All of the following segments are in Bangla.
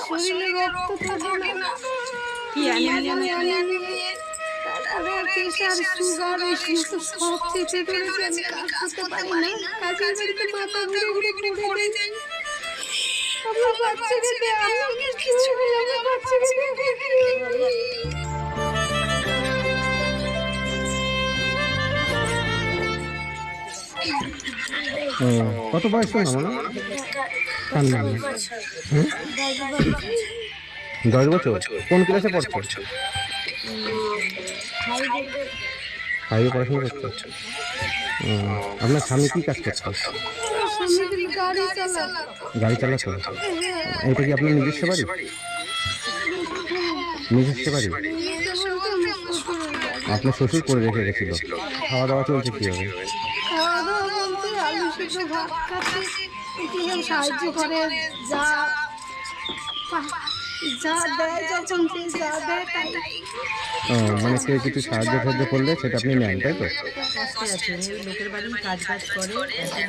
শরীরে রক্ত থাকে না, কি তারপরে প্রেশার সুগার এই সমস্ত সব চেপে ধরেছে। আমি কাজ করতে পারি না, কাজের বাড়িতে মাথা ঘুরে ঘুরে পড়ে যাই। আমার বাচ্চাকে দে, আমার কিছু হলে আমার বাচ্চাকে দে। কত বয়স না মানে 10 বছর? কোন ক্লাসে পড়ছো? ফাইভে পড়াশোনা করছো? আপনার স্বামী কি কাজ করছে? গাড়ি চালাতো? এটা কি আপনার নিজস্ব বাড়ি? নিজস্ব বাড়ি? আপনার শ্বশুর করে রেখে গেছিল। খাওয়া দাওয়া চলছে কিভাবে? সাহায্য করে, যা দেয় যখন যা দেয় তাই। মানে কেউ কিছু সাহায্য করলে সেটা আপনি নেন, তাই তো? লোকের বাড়ি কাজ করে,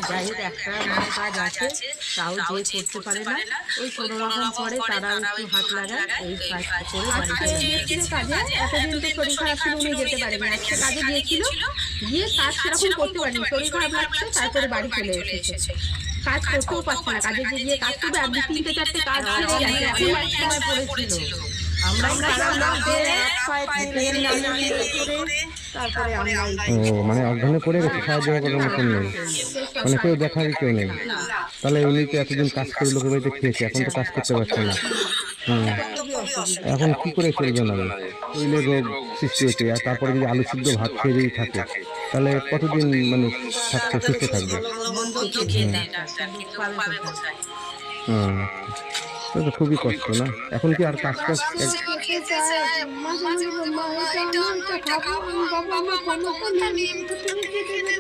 যাই হোক একটা কাজ আছে, তাও যে করতে পারে না, ওই কোনো রকম করে তারা একটু হাত লাগায়, ওই কাজ করে কাজে। এতদিন তো শরীর খারাপ ছিল, উনি যেতে পারেনি, আজকে কাজে গিয়েছিল, গিয়ে কাজ সেরকম করতে পারেনি, শরীর খারাপ লাগছে, তারপরে বাড়ি চলে এসেছে। কাজ করতেও পারছে না, কাজে গিয়ে কাজ করবে, আর 3-4টে কাজ সময় পড়েছিল। মানে অজ্ঞানে পড়ে গেছে, সাহায্য করার মতন নেই, মানে কেউ দেখার কেউ নেই। তাহলে উনি তো এতদিন কাজ করে লোকের বাড়িতে খেয়েছে, এখন তো কাজ করতে পারছে না। এখন কি করে চলবে না? শরীরে রোগ সৃষ্টি হচ্ছে, আর তারপরে যদি আলু সিদ্ধ ভাত খেয়ে যদি থাকে, তাহলে কতদিন মানে থাকতে সুস্থ থাকবে? খুবই কষ্ট না? এখন কি আর কাজ